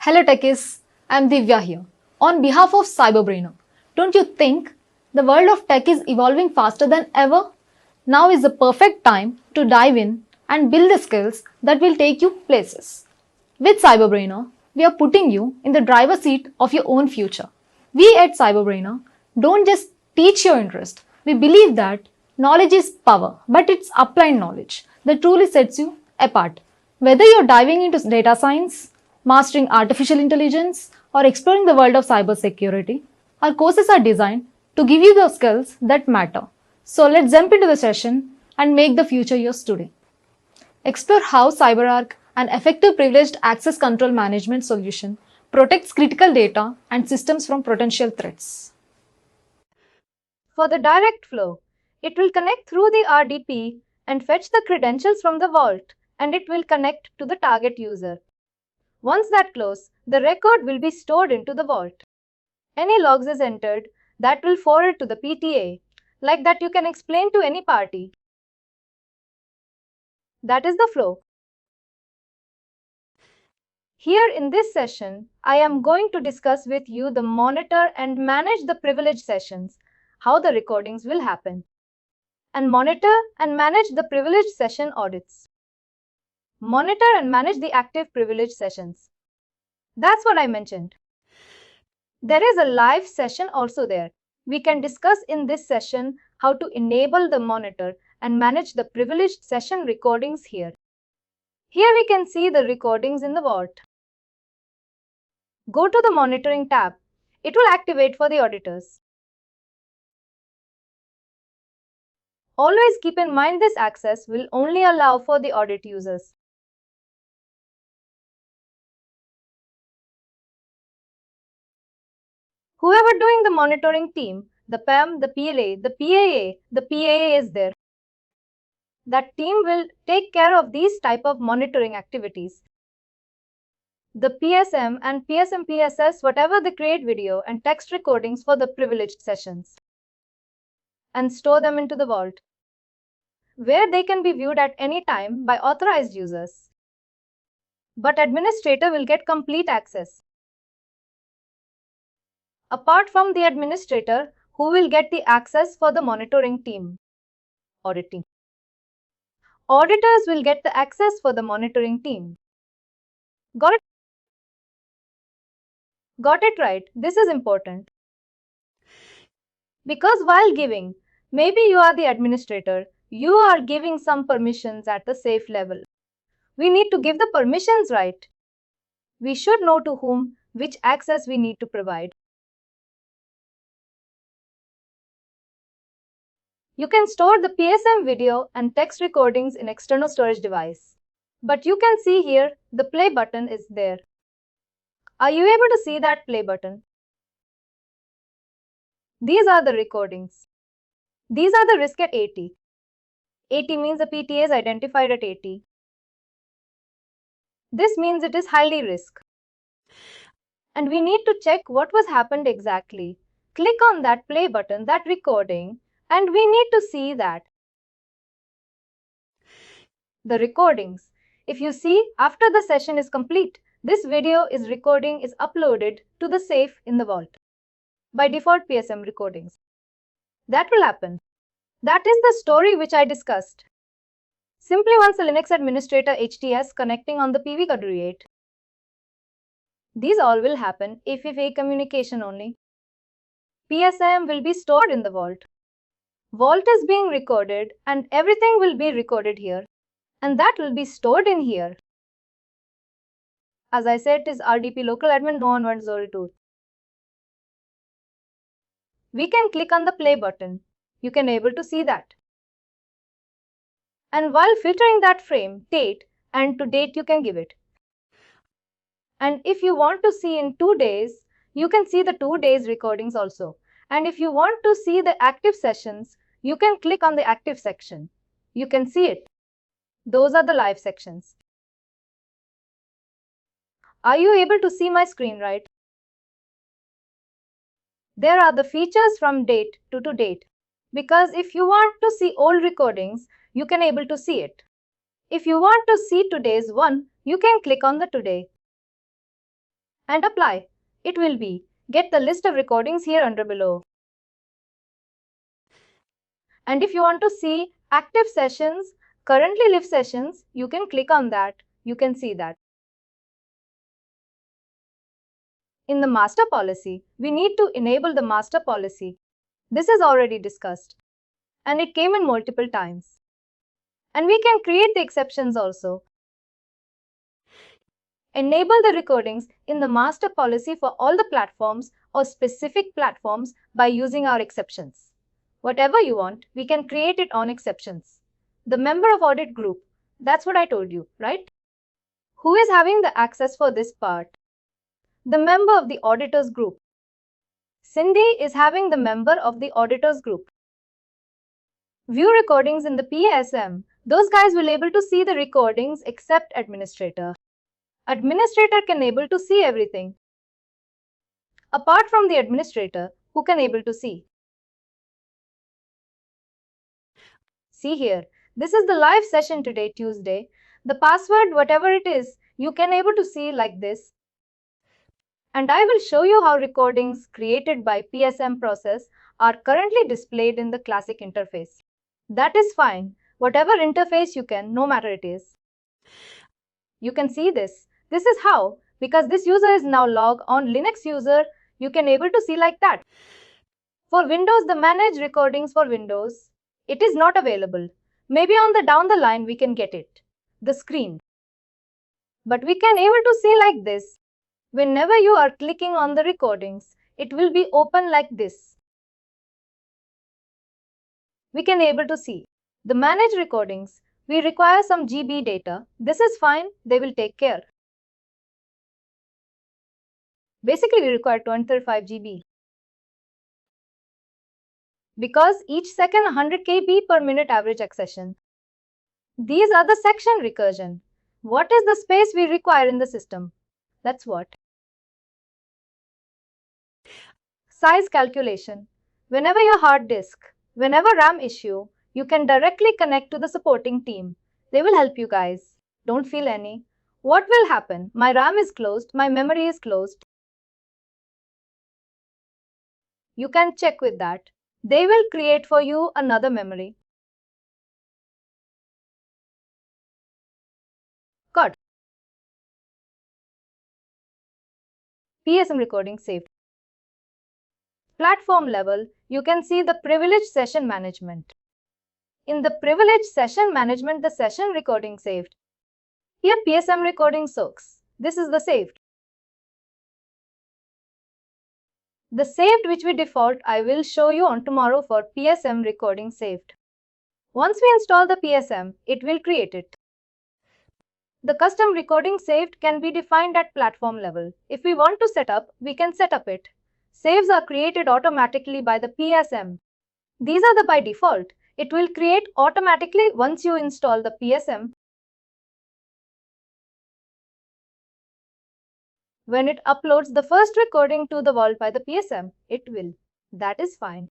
Hello techies, I'm Divya here. On behalf of CyberBrainer, don't you think the world of tech is evolving faster than ever? Now is the perfect time to dive in and build the skills that will take you places. With CyberBrainer, we are putting you in the driver's seat of your own future. We at CyberBrainer don't just teach your interest. We believe that knowledge is power, but it's applied knowledge that truly sets you apart. Whether you're diving into data science, mastering artificial intelligence, or exploring the world of cybersecurity, our courses are designed to give you the skills that matter. So let's jump into the session and make the future yours today. Explore how CyberArk, an effective privileged access control management solution, protects critical data and systems from potential threats. For the direct flow, it will connect through the RDP and fetch the credentials from the vault, and it will connect to the target user. Once that closes, the record will be stored into the vault. Any logs is entered, that will forward to the PTA. Like that you can explain to any party. That is the flow. Here in this session, I am going to discuss with you the monitor and manage the privilege sessions, how the recordings will happen, and monitor and manage the privilege session audits. Monitor and manage the active privilege sessions. That's what I mentioned. There is a live session also there. We can discuss in this session how to enable the monitor and manage the privileged session recordings here. Here we can see the recordings in the vault. Go to the monitoring tab. It will activate for the auditors. Always keep in mind this access will only allow for the audit users. Whoever doing the monitoring team, the PAM, the PLA, the PAA, the PAA is there. That team will take care of these type of monitoring activities. The PSM and PSM PSS, whatever they create video and text recordings for the privileged sessions and store them into the vault, where they can be viewed at any time by authorized users. But administrator will get complete access. Apart from the administrator, who will get the access for the monitoring team? Auditing. Auditors will get the access for the monitoring team. Got it? Got it right. This is important. Because while giving, maybe you are the administrator, you are giving some permissions at the safe level. We need to give the permissions right. We should know to whom, which access we need to provide. You can store the PSM video and text recordings in external storage device. But you can see here, the play button is there. Are you able to see that play button? These are the recordings. These are the risk at 80. 80 means the PTA is identified at 80. This means it is highly risk. And we need to check what was happened exactly. Click on that play button, that recording, and we need to see that. The recordings. If you see, after the session is complete, this video is recording is uploaded to the safe in the vault. By default PSM recordings. That will happen. That is the story which I discussed. Simply once a Linux administrator HTS connecting on the PV coordinate. These all will happen if communication only. PSM will be stored in the vault. Vault is being recorded and everything will be recorded here. And that will be stored in here. As I said, it is RDP local admin 102. We can click on the play button. You can able to see that. And while filtering that frame, date and to date you can give it. And if you want to see in 2 days, you can see the 2 days recordings also. And if you want to see the active sessions, you can click on the active section. You can see it. Those are the live sections. Are you able to see my screen right? There are the features from date to date. Because if you want to see old recordings, you can able to see it. If you want to see today's one, you can click on the today. and apply. It will be get the list of recordings here under below. And if you want to see active sessions, currently live sessions, you can click on that. You can see that. In the master policy, we need to enable the master policy. This is already discussed, and it came in multiple times. And we can create the exceptions also. Enable the recordings in the master policy for all the platforms or specific platforms by using our exceptions. Whatever you want, we can create it on exceptions. The member of audit group, that's what I told you, right? Who is having the access for this part? The member of the auditors group. Cindy is having the member of the auditors group. View recordings in the PSM. Those guys will able to see the recordings except administrator. Administrator can able to see everything. Apart from the administrator, who can able to see? See here, this is the live session today, Tuesday. The password, whatever it is, you can able to see like this. And I will show you how recordings created by PSM process are currently displayed in the classic interface. That is fine, whatever interface you can, no matter it is. You can see this. This is how, because this user is now logged on Linux user, you can able to see like that. For Windows, the manage recordings for Windows, it is not available. Maybe on the down the line we can get it, the screen. But we can able to see like this. Whenever you are clicking on the recordings, it will be open like this. We can able to see the manage recordings. We require some GB data. This is fine, they will take care. Basically, we require 25 GB. Because each second 100 KB per minute average accession. These are the section recursion. What is the space we require in the system? That's what. Size calculation. Whenever your hard disk, whenever RAM issue, you can directly connect to the supporting team. They will help you guys. Don't feel any. What will happen? My RAM is closed, my memory is closed. You can check with that. They will create for you another memory. Got. PSM recording saved. Platform level, you can see the privilege session management. In the privilege session management, the session recording saved. Here PSM recording soaks. This is the saved. The saved which we default, I will show you on tomorrow for PSM recording saved. Once we install the PSM, it will create it. The custom recording saved can be defined at platform level. If we want to set up, we can set up it. Saves are created automatically by the PSM. These are the by default. It will create automatically once you install the PSM. When it uploads the first recording to the vault by the PSM, it will. That is fine.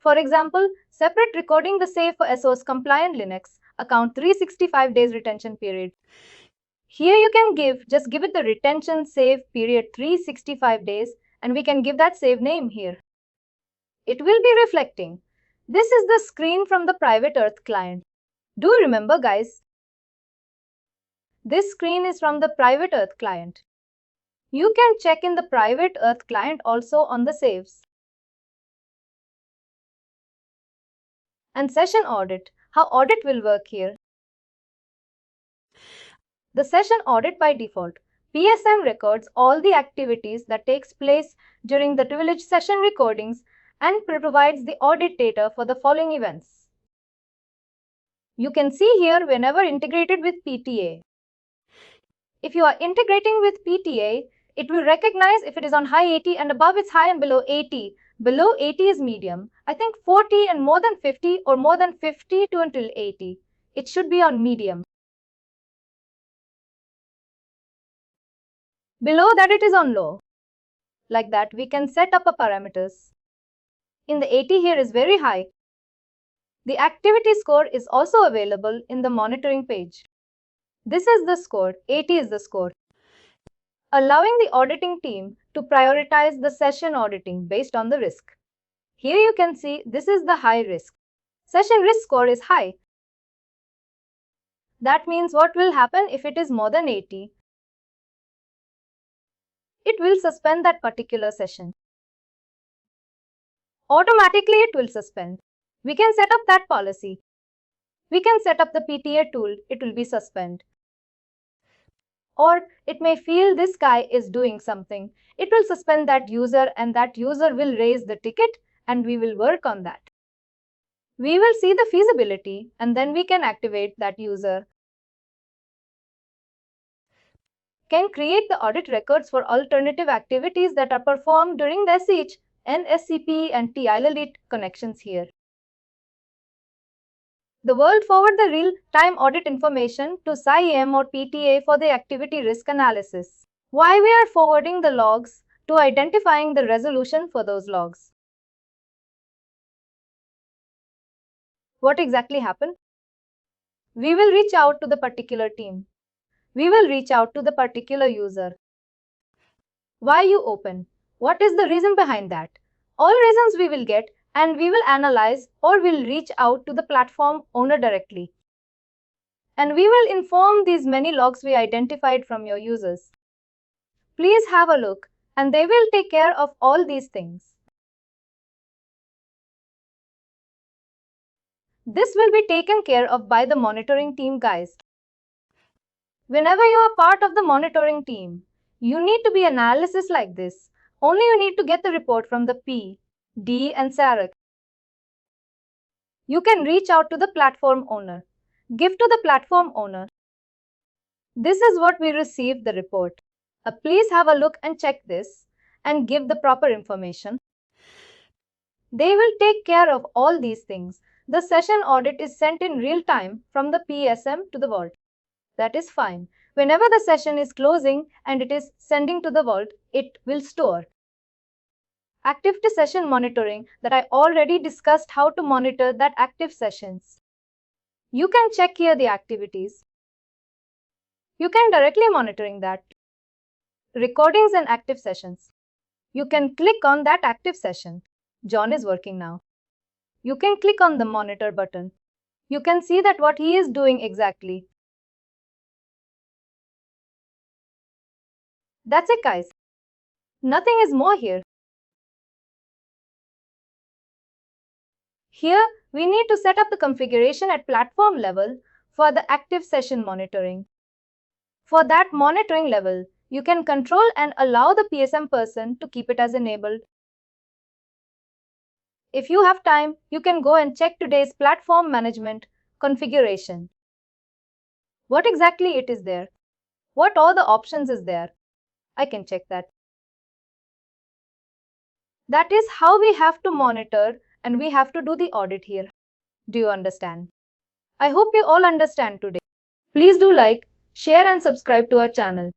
For example, separate recording the save for SOS compliant Linux account 365 days retention period. Here you can just give it the retention save period 365 days and we can give that save name here. It will be reflecting. This is the screen from the private earth client. Do you remember, guys? This screen is from the private earth client. You can check in the private earth client also on the saves. And session audit, how audit will work here. The session audit by default. PSM records all the activities that takes place during the privileged session recordings and provides the audit data for the following events. You can see here whenever integrated with PTA. If you are integrating with PTA, it will recognize if it is on high 80 and above it's high and below 80. Below 80 is medium. I think 40 and more than 50 or more than 50 to until 80. It should be on medium. Below that it is on low. Like that we can set up a parameters. In the 80 here is very high. The activity score is also available in the monitoring page. This is the score, 80 is the score. Allowing the auditing team to prioritize the session auditing based on the risk. Here you can see this is the high risk. Session risk score is high. That means what will happen if it is more than 80? It will suspend that particular session. Automatically it will suspend. We can set up that policy. We can set up the PTA tool, it will be suspend. Or it may feel this guy is doing something. It will suspend that user and that user will raise the ticket and we will work on that. We will see the feasibility and then we can activate that user. Can create the audit records for alternative activities that are performed during the SH, NSCP and TILELIT connections here. The world forward the real-time audit information to CyEM or PTA for the activity risk analysis. Why we are forwarding the logs to identifying the resolution for those logs. What exactly happened? We will reach out to the particular team. We will reach out to the particular user. Why you open? What is the reason behind that? All reasons we will get and we will analyze or will reach out to the platform owner directly. And we will inform these many logs we identified from your users. Please have a look and they will take care of all these things. This will be taken care of by the monitoring team guys. Whenever you are part of the monitoring team, you need to be analysis like this. Only you need to get the report from the P, D and CyberArk. You can reach out to the platform owner. Give to the platform owner. This is what we received the report. Please have a look and check this and give the proper information. They will take care of all these things. The session audit is sent in real time from the PSM to the vault. That is fine. Whenever the session is closing and it is sending to the vault, it will store. Activity session monitoring that I already discussed how to monitor that active sessions. You can check here the activities. You can directly monitoring that. Recordings and active sessions. You can click on that active session. John is working now. You can click on the monitor button. You can see that what he is doing exactly. That's it guys. Nothing is more here. Here, we need to set up the configuration at platform level for the active session monitoring. For that monitoring level, you can control and allow the PSM person to keep it as enabled. If you have time, you can go and check today's platform management configuration. What exactly it is there? What all the options is there? I can check that. That is how we have to monitor and we have to do the audit here. Do you understand? I hope you all understand today. Please do like, share and subscribe to our channel.